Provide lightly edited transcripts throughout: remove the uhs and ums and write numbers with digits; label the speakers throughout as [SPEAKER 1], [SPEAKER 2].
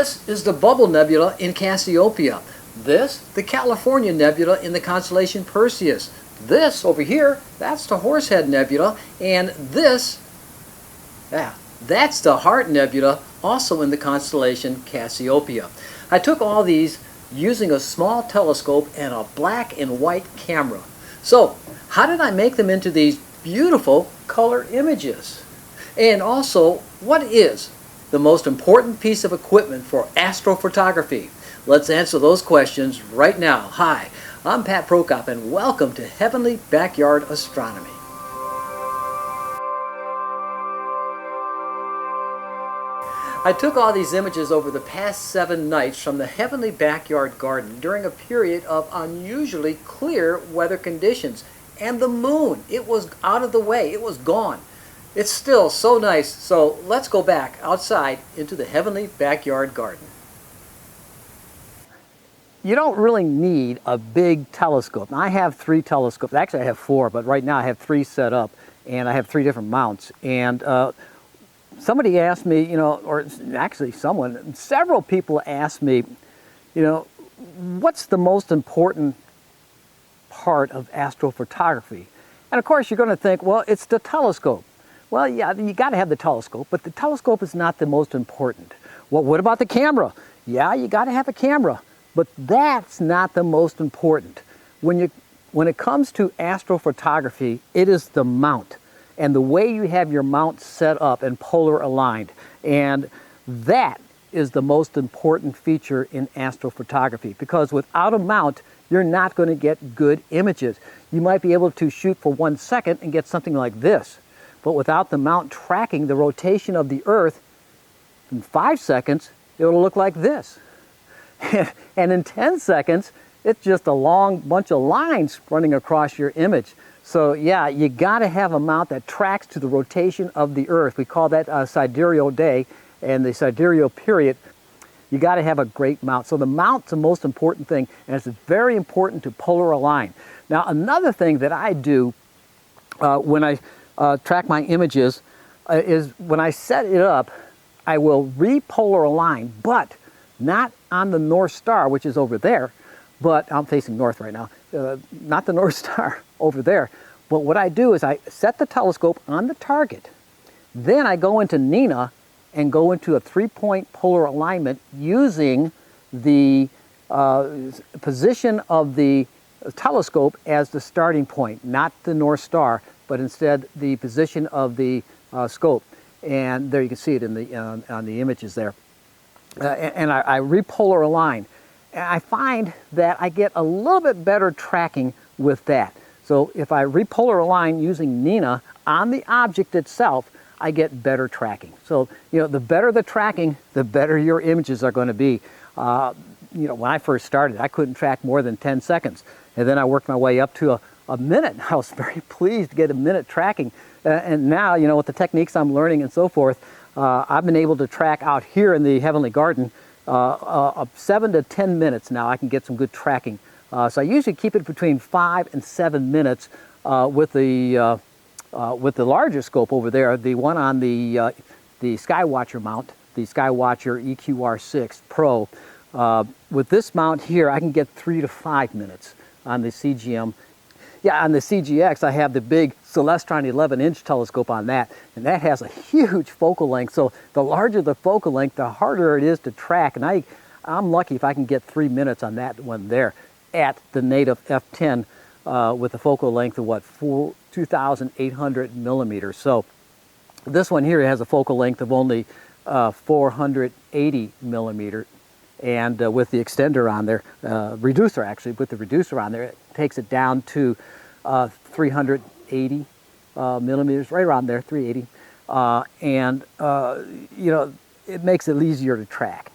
[SPEAKER 1] This is the Bubble Nebula in Cassiopeia. This, the California Nebula in the constellation Perseus. This over here, that's the Horsehead Nebula, and this, that's the Heart Nebula, also in the constellation Cassiopeia. I took all these using a small telescope and a black and white camera. So, how did I make them into these beautiful color images? And also, what is the most important piece of equipment for astrophotography? Let's answer those questions right now. Hi, I'm Pat Prokop, and welcome to Heavenly Backyard Astronomy. I took all these images over the past 7 nights from the Heavenly Backyard Garden during a period of unusually clear weather conditions. And the moon, it was out of the way, it was gone. It's still so nice, so let's go back outside into the Heavenly Backyard Garden. You don't really need a big telescope. I have 3 telescopes. Actually, I have 4, but right now I have 3 set up, and I have 3 different mounts. And somebody asked me, or actually several people asked me, what's the most important part of astrophotography? And of course, you're going to think, well, it's the telescope. Well, yeah, you got to have the telescope, but the telescope is not the most important. Well, what about the camera? Yeah, you got to have a camera, but that's not the most important. When it comes to astrophotography, it is the mount and the way you have your mount set up and polar aligned. And that is the most important feature in astrophotography, because without a mount, you're not going to get good images. You might be able to shoot for 1 second and get something like this. But without the mount tracking the rotation of the Earth, in 5 seconds, it'll look like this. And in 10 seconds, it's just a long bunch of lines running across your image. So yeah, you got to have a mount that tracks to the rotation of the Earth. We call that sidereal day and the sidereal period. You got to have a great mount. So the mount's the most important thing, and it's very important to polar align. Now, another thing that I do when I track my images is when I set it up, I will repolar align, but not on the North Star, which is over there, but I'm facing north right now, not the North Star over there. But what I do is I set the telescope on the target, then I go into Nina and go into a 3-point polar alignment using the position of the telescope as the starting point, not the North Star, but instead the position of the scope. And there you can see it in the on the images there. And I repolar align. And I find that I get a little bit better tracking with that. So if I repolar align using Nina on the object itself, I get better tracking. So, the better the tracking, the better your images are going to be. When I first started, I couldn't track more than 10 seconds. And then I worked my way up to a minute. I was very pleased to get a minute tracking. And now, with the techniques I'm learning and so forth, I've been able to track out here in the Heavenly Garden 7 to 10 minutes now. I can get some good tracking. So I usually keep it between 5 and 7 minutes with the larger scope over there, the one on the Skywatcher mount, the Skywatcher EQR6 Pro. With this mount here, I can get 3 to 5 minutes on the CGM. Yeah, on the CGX, I have the big Celestron 11-inch telescope on that, and that has a huge focal length. So the larger the focal length, the harder it is to track. And I'm lucky if I can get 3 minutes on that one there at the native f10 with a focal length of 2,800 millimeters. So this one here has a focal length of only 480 millimeters. And with the extender on there, reducer actually, with the reducer on there, it takes it down to 380 millimeters, right around there, 380. It makes it easier to track.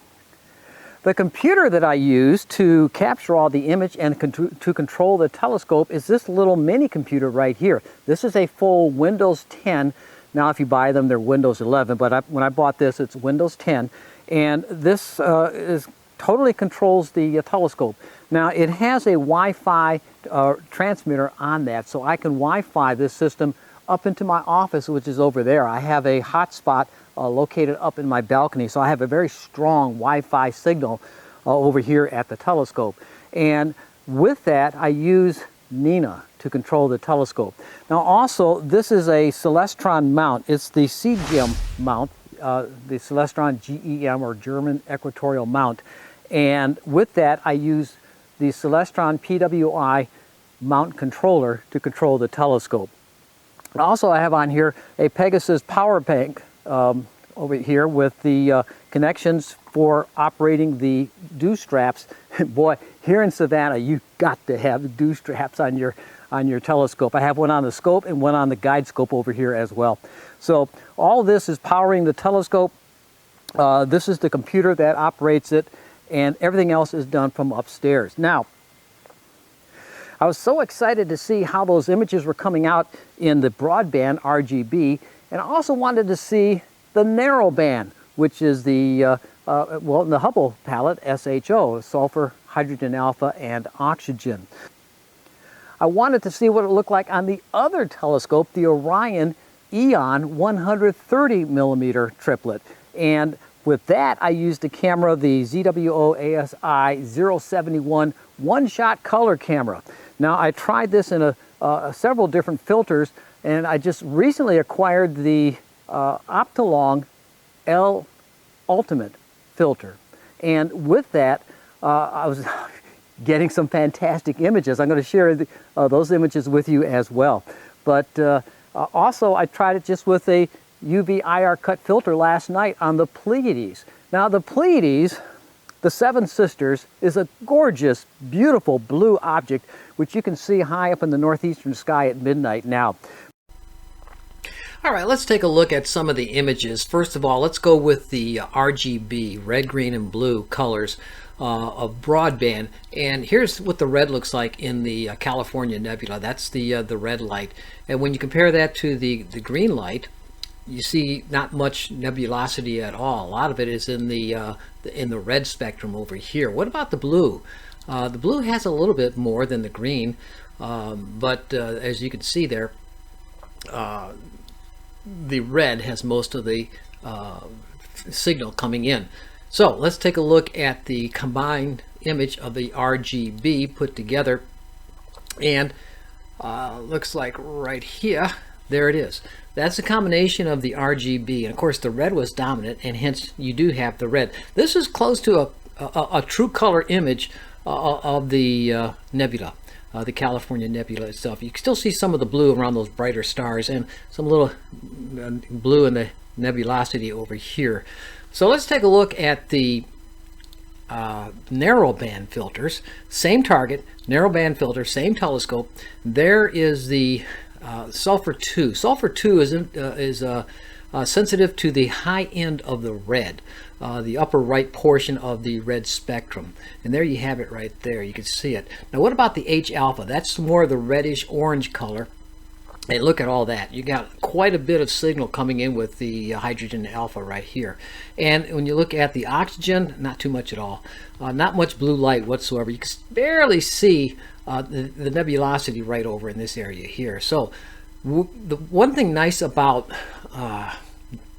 [SPEAKER 1] The computer that I use to capture all the image and to control the telescope is this little mini computer right here. This is a full Windows 10. Now if you buy them, they're Windows 11, but when I bought this, it's Windows 10. And this totally controls the telescope. Now it has a Wi-Fi transmitter on that, so I can Wi-Fi this system up into my office, which is over there. I have a hotspot located up in my balcony, so I have a very strong Wi-Fi signal over here at the telescope. And with that, I use Nina to control the telescope. Now also, this is a Celestron mount. It's the CGM mount, the Celestron GEM, or German Equatorial Mount. And with that, I use the Celestron PWI mount controller to control the telescope. And also, I have on here a Pegasus power bank over here with the connections for operating the dew straps. Boy, here in Savannah, you've got to have dew straps on your telescope. I have one on the scope and one on the guide scope over here as well. So all this is powering the telescope. This is the computer that operates it, and everything else is done from upstairs. Now, I was so excited to see how those images were coming out in the broadband RGB, and I also wanted to see the narrowband, which is the well, the Hubble palette, SHO, sulfur, hydrogen alpha, and oxygen. I wanted to see what it looked like on the other telescope, the Orion Eon 130 millimeter triplet. And with that, I used a camera, the ZWO ASI 071 one-shot color camera. Now, I tried this in several different filters, and I just recently acquired the Optolong L Ultimate filter. And with that, I was getting some fantastic images. I'm going to share those images with you as well. But also, I tried it just with a UV IR cut filter last night on the Pleiades. Now, the Pleiades, the Seven Sisters, is a gorgeous, beautiful blue object, which you can see high up in the northeastern sky at midnight now.
[SPEAKER 2] All right, let's take a look at some of the images. First of all, let's go with the RGB, red, green, and blue colors of broadband. And here's what the red looks like in the California Nebula. That's the red light. And when you compare that to the green light, you see not much nebulosity at all. A lot of it is in the red spectrum over here. What about the blue? The blue has a little bit more than the green, but as you can see there, the red has most of the signal coming in. So let's take a look at the combined image of the RGB put together, and looks like right here, there it is. That's a combination of the RGB, and of course the red was dominant, and hence you do have the red. This is close to a true color image of the nebula. The California Nebula itself. You can still see some of the blue around those brighter stars, and some little blue in the nebulosity over here. So let's take a look at the narrowband filters. Same target, narrowband filter, same telescope. There is the sulfur 2. Sulfur 2 is sensitive to the high end of the red, the upper right portion of the red spectrum. And there you have it right there. You can see it. Now, what about the H alpha? That's more of the reddish orange color. And look at all that. You got quite a bit of signal coming in with the hydrogen alpha right here. And when you look at the oxygen, not too much at all. Not much blue light whatsoever. You can barely see the nebulosity right over in this area here. So the one thing nice about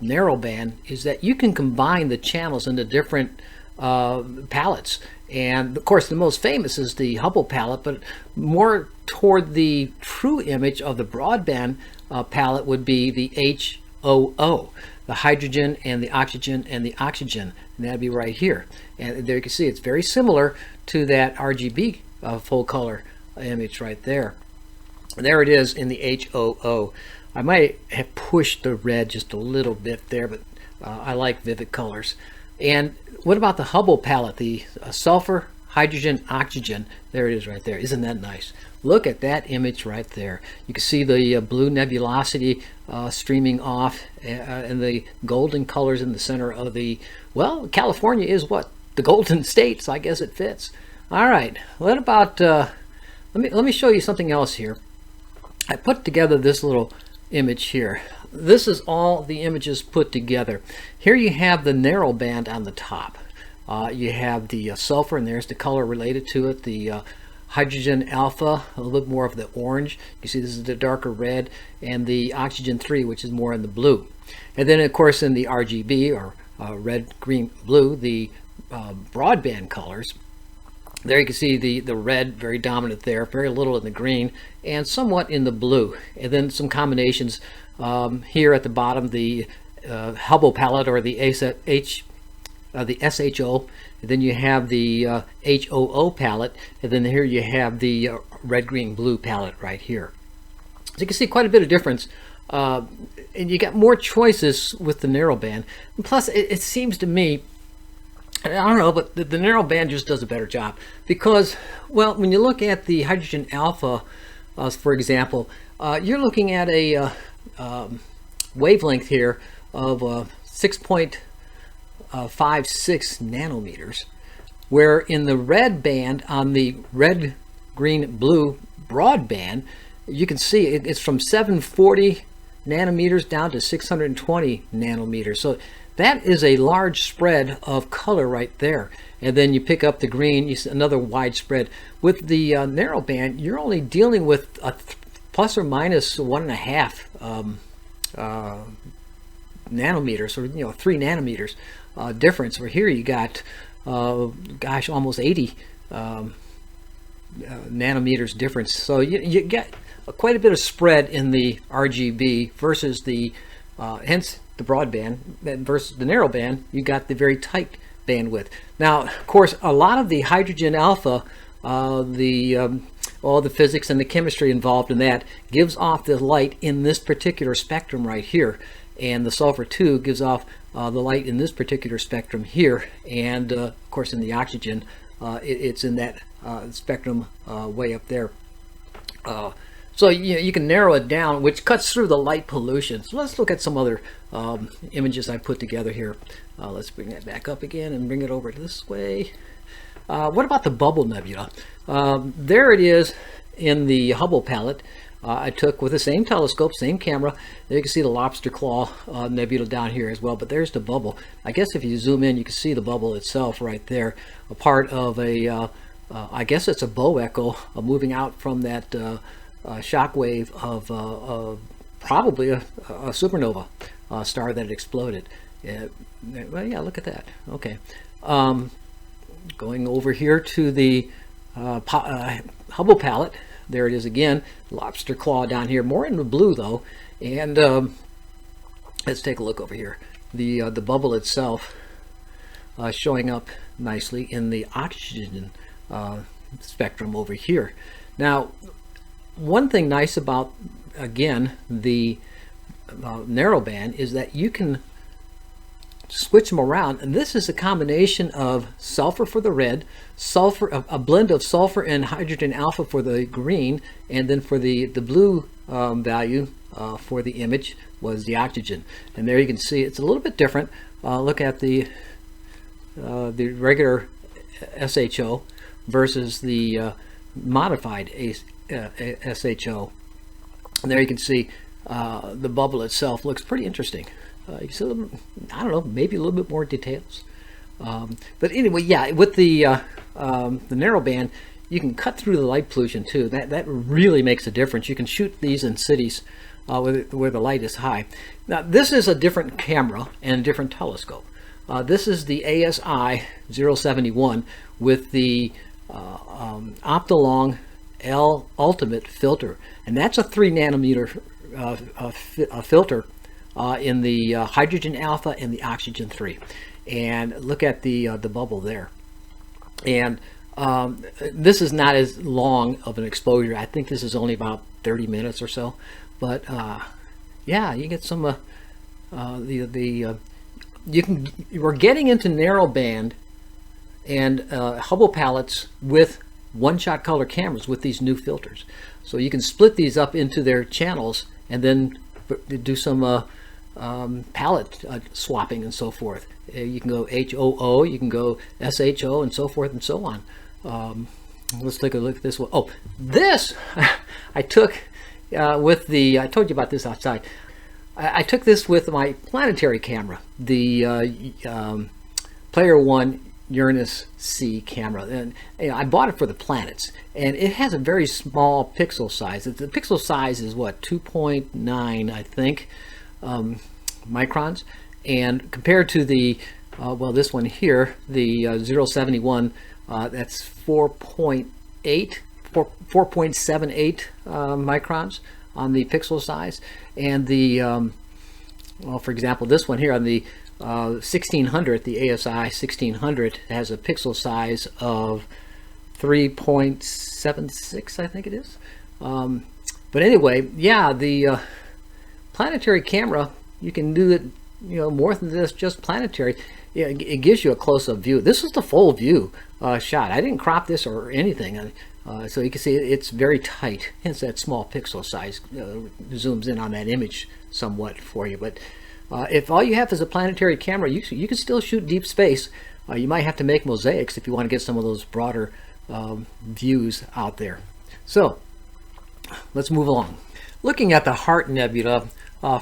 [SPEAKER 2] narrowband is that you can combine the channels into different palettes. And of course the most famous is the Hubble palette, but more toward the true image of the broadband palette would be the HOO, the hydrogen and the oxygen and the oxygen, and that'd be right here. And there you can see it's very similar to that RGB full color image right there. There it is in the HOO. I might have pushed the red just a little bit there, but I like vivid colors. And what about the Hubble palette, the sulfur, hydrogen, oxygen? There it is right there. Isn't that nice? Look at that image right there. You can see the blue nebulosity streaming off, and the golden colors in the center of the, well, California is what? The Golden State, so I guess it fits. All right, what about, let me show you something else here. I put together this little image here. This is all the images put together. Here you have the narrowband on the top. You have the sulfur, and there's the color related to it, the hydrogen alpha, a little bit more of the orange. You see this is the darker red, and the oxygen 3, which is more in the blue. And then of course in the RGB, or red, green, blue, the broadband colors, there you can see the red very dominant there, very little in the green, and somewhat in the blue. And then some combinations here at the bottom, the Hubble palette, or the SHO, and then you have the HOO palette, and then here you have the red, green, blue palette right here. So you can see quite a bit of difference, and you got more choices with the narrowband. And plus, it seems to me, I don't know, but the narrowband just does a better job, because, well, when you look at the hydrogen alpha, for example, you're looking at a wavelength here of 6.56 nanometers, where in the red band, on the red, green, blue broadband, you can see it's from 740 nanometers down to 620 nanometers. So that is a large spread of color right there. And then you pick up the green, you see another wide spread. With the narrowband, you're only dealing with a plus or minus 1.5 nanometers, or 3 nanometers difference. Where here you got, gosh, almost 80 nanometers difference. So you get quite a bit of spread in the RGB versus the hence the broadband, versus the narrowband. You got the very tight bandwidth. Now, of course, a lot of the hydrogen alpha, all the physics and the chemistry involved in that, gives off the light in this particular spectrum right here, and the sulfur 2 gives off the light in this particular spectrum here, and of course in the oxygen it's in that spectrum way up there. So you can narrow it down, which cuts through the light pollution. So let's look at some other images I put together here. Let's bring that back up again and bring it over this way. What about the bubble nebula? There it is in the Hubble palette. I took with the same telescope, same camera. There you can see the lobster claw nebula down here as well, but there's the bubble. I guess if you zoom in, you can see the bubble itself right there, a part of a, I guess it's a bow echo moving out from that shock wave of probably a supernova star that exploded. Well, yeah, look at that. Okay. Going over here to the Hubble palette, there it is again, lobster claw down here, more in the blue though. And let's take a look over here. The bubble itself showing up nicely in the oxygen spectrum over here. Now, one thing nice about, again, the narrowband is that you can switch them around, and this is a combination of sulfur for the red, sulfur, a blend of sulfur and hydrogen alpha for the green, and then for the blue value for the image was the oxygen. And there you can see it's a little bit different. Look at the regular SHO versus the modified SHO. And there you can see the bubble itself looks pretty interesting. You see, I don't know, maybe a little bit more details. But anyway, yeah, with the narrowband, you can cut through the light pollution too. That really makes a difference. You can shoot these in cities where the light is high. Now, this is a different camera and a different telescope. This is the ASI 071 with the Optolong L Ultimate filter, and that's a 3 nanometer filter in the hydrogen alpha and the oxygen 3. And look at the bubble there. And this is not as long of an exposure. I think this is only about 30 minutes or so. But yeah, you get some we're getting into narrowband and Hubble palettes with one-shot color cameras with these new filters. So you can split these up into their channels and then do some palette swapping and so forth. You can go HOO, you can go SHO, and so forth and so on. Let's take a look at this one. Oh, this I took with the, I told you about this outside. I took this with my planetary camera, the Player One Uranus C camera, and I bought it for the planets, and it has a very small pixel size. The pixel size is what, 2.9, I think, microns, and compared to the well, this one here, the 071, that's 4.78 microns on the pixel size, and the well, for example, this one here on the 1600, the ASI 1600 has a pixel size of 3.76, I think it is. But anyway, yeah, the planetary camera, you can do it, more than this, just planetary. Yeah, it gives you a close-up view. This is the full view shot. I didn't crop this or anything, so you can see it's very tight. Hence that small pixel size zooms in on that image somewhat for you. But if all you have is a planetary camera, you can still shoot deep space. You might have to make mosaics if you want to get some of those broader views out there. So let's move along. Looking at the Heart Nebula,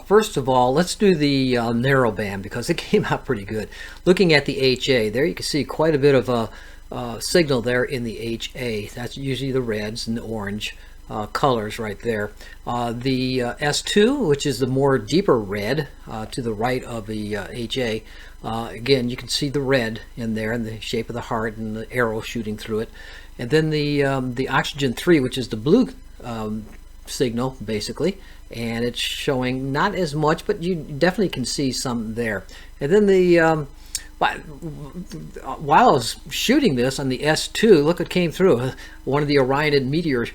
[SPEAKER 2] first of all, let's do the narrowband, because it came out pretty good. Looking at the HA, there you can see quite a bit of a signal there in the HA. That's usually the reds and the orange colors right there. The S2, which is the more deeper red to the right of the HA, again, you can see the red in there in the shape of the heart and the arrow shooting through it. And then the oxygen 3, which is the blue signal basically, and it's showing not as much, but you definitely can see some there. And then the while I was shooting this on the S2, look what came through. One of the Orionid meteors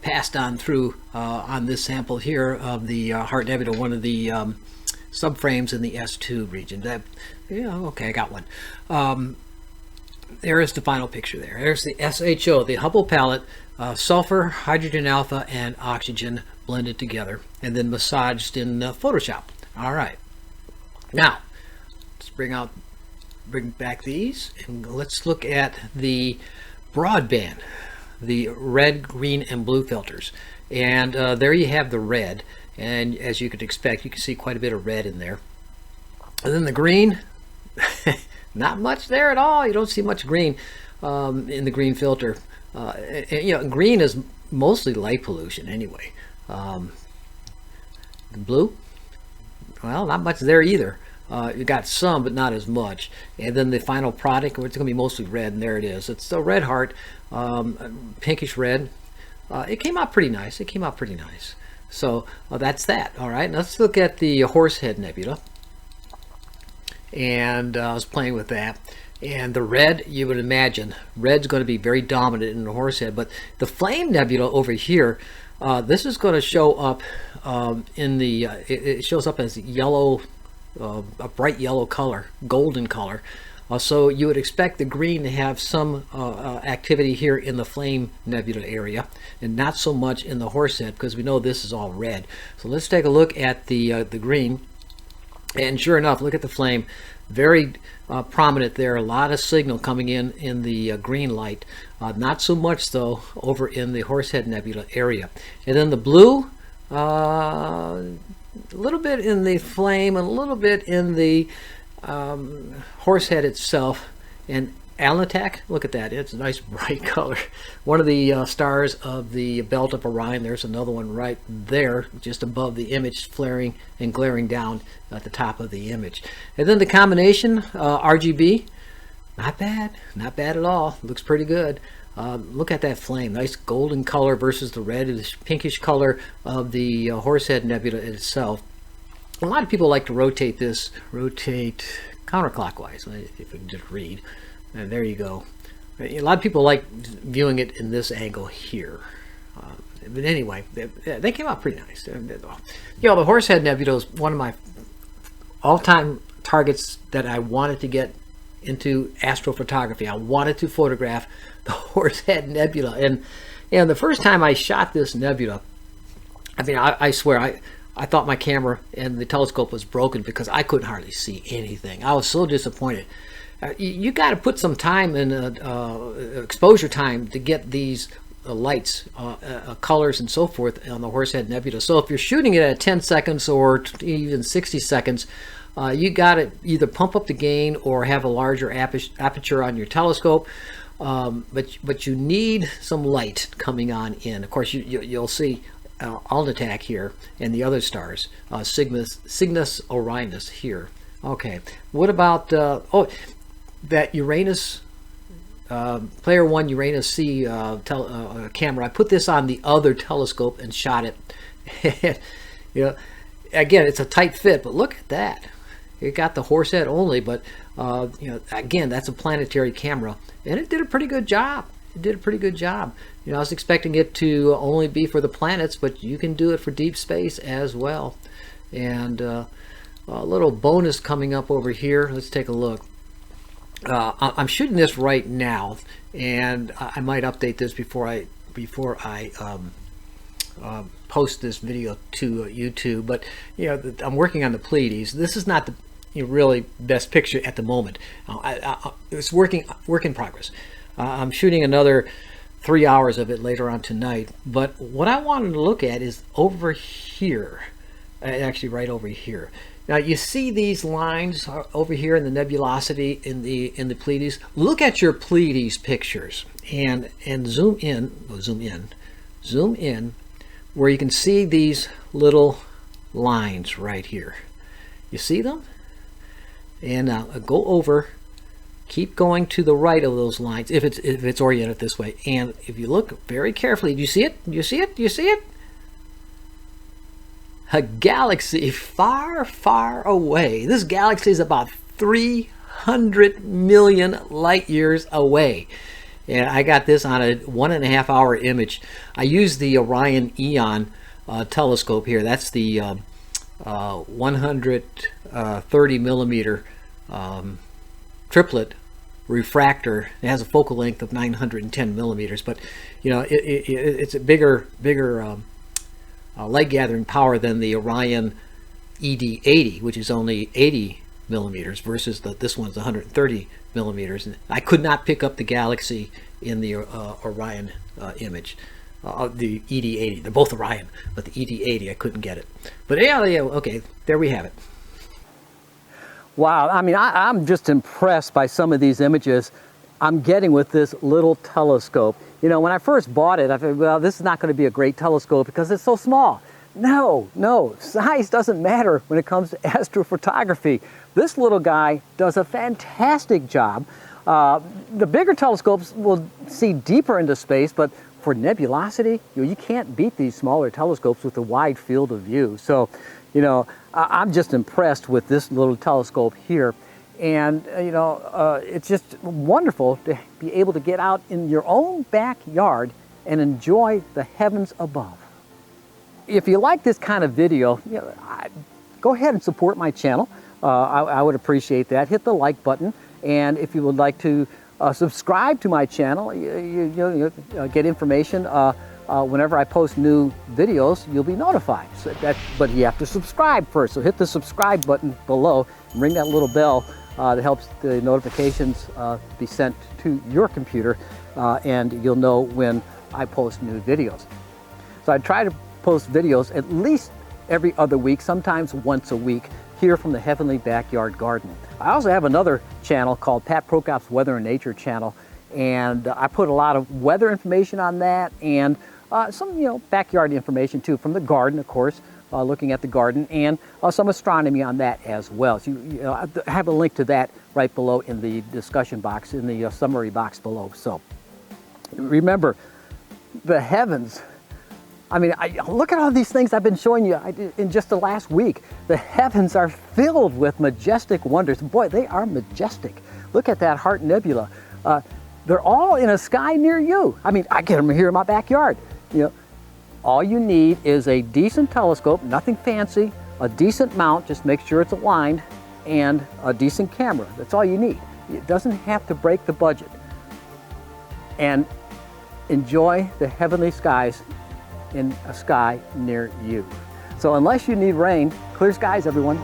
[SPEAKER 2] passed on through on this sample here of the Heart Nebula, one of the subframes in the S2 region. Yeah, okay, I got one. There is the final picture there. There's the SHO, the Hubble palette, sulfur, hydrogen alpha, and oxygen blended together, and then massaged in Photoshop. All right. Now, let's bring back these, and let's look at the broadband, the red, green, and blue filters. And there you have the red, and as you could expect, you can see quite a bit of red in there. And then the green, not much there at all. You don't see much green in the green filter. Green is mostly light pollution anyway. The blue, well, not much there either. You got some, but not as much. And then the final product, it's going to be mostly red, and there it is. It's the red heart, pinkish red. It came out pretty nice. So that's that. All right, now let's look at the Horsehead Nebula. And I was playing with that. And the red, you would imagine, red's going to be very dominant in the Horsehead. But the Flame Nebula over here, this is going to show up in the, it shows up as yellow, a bright yellow color, golden color. So you would expect the green to have some activity here in the Flame Nebula area, and not so much in the Horsehead, because we know this is all red. So let's take a look at the green. And sure enough, look at the flame, very prominent there. A lot of signal coming in the green light. Not so much though over in the Horsehead Nebula area. And then the blue, a little bit in the flame, and a little bit in the Horsehead itself. And Alnitak, look at that, it's a nice bright color. One of the stars of the belt of Orion. There's another one right there just above the image, flaring and glaring down at the top of the image. And then the combination RGB, not bad at all. Looks pretty good. Look at that flame, nice golden color versus the red, this pinkish color of the Horsehead Nebula itself. A lot of people like to rotate this, counterclockwise, if we can just read. And there you go. A lot of people like viewing it in this angle here. But anyway, they came out pretty nice. The Horsehead Nebula is one of my all-time targets that I wanted to get into astrophotography. I wanted to photograph the Horsehead Nebula. And the first time I shot this nebula, I mean, I swear, I thought my camera and the telescope was broken because I couldn't hardly see anything. I was so disappointed. You got to put some time in exposure time to get these lights, colors, and so forth on the Horsehead Nebula. So if you're shooting it at 10 seconds or even 60 seconds, You got to either pump up the gain or have a larger aperture on your telescope. But you need some light coming on in. Of course, you'll see Alnitak here and the other stars, Cygnus Orionis here. Okay, what about that Uranus, Player 1 Uranus C camera? I put this on the other telescope and shot it. You know, again, it's a tight fit, but look at that. It got the horse head only, but you know, again, that's a planetary camera, and it did a pretty good job. It did a pretty good job. You know, I was expecting it to only be for the planets, but you can do it for deep space as well. And a little bonus coming up over here. Let's take a look. I'm shooting this right now, and I might update this before I post this video to YouTube. But you know, I'm working on the Pleiades. This is not the really best picture at the moment. It's work in progress. I'm shooting another 3 hours of it later on tonight. But what I wanted to look at is over here, actually right over here. Now you see these lines over here in the nebulosity in the Pleiades. Look at your Pleiades pictures and zoom in, where you can see these little lines right here. You see them? And go over, keep going to the right of those lines if it's oriented this way. And if you look very carefully, do you see it? You see it? You see it? A galaxy far, far away. This galaxy is about 300 million light years away. And I got this on a 1.5 hour image. I used the Orion Eon telescope here. That's the 130 millimeter triplet refractor. It has a focal length of 910 millimeters, but you know, it's a bigger light gathering power than the Orion ED80, which is only 80 millimeters versus this one's 130 millimeters. And I could not pick up the galaxy in the Orion image. The ED80, they're both Orion, but the ED80 I couldn't get it. But yeah, okay, there we have it.
[SPEAKER 1] Wow, I mean, I'm just impressed by some of these images I'm getting with this little telescope. You know, when I first bought it, I thought, well, this is not going to be a great telescope because it's so small. No, size doesn't matter when it comes to astrophotography. This little guy does a fantastic job. The bigger telescopes will see deeper into space, but for nebulosity, you can't beat these smaller telescopes with a wide field of view. So, you know, I'm just impressed with this little telescope here. And, you know, it's just wonderful to be able to get out in your own backyard and enjoy the heavens above. If you like this kind of video, you know, go ahead and support my channel. I would appreciate that. Hit the like button. And if you would like to subscribe to my channel, you get information whenever I post new videos, you'll be notified. So but you have to subscribe first. So hit the subscribe button below and ring that little bell that helps the notifications be sent to your computer, and you'll know when I post new videos. So I try to post videos at least every other week, sometimes once a week, here from the Heavenly Backyard Garden. I also have another channel called Pat Prokop's Weather and Nature channel, and I put a lot of weather information on that, and some backyard information too, from the garden, of course, looking at the garden, and some astronomy on that as well. So I have a link to that right below in the discussion box, in the summary box below. So remember, the heavens, I mean, look at all these things I've been showing you in just the last week. The heavens are filled with majestic wonders. Boy, they are majestic. Look at that Heart Nebula. They're all in a sky near you. I mean, I get them here in my backyard. You know, all you need is a decent telescope, nothing fancy, a decent mount, just make sure it's aligned, and a decent camera. That's all you need. It doesn't have to break the budget. And enjoy the heavenly skies in a sky near you. So unless you need rain, clear skies, everyone.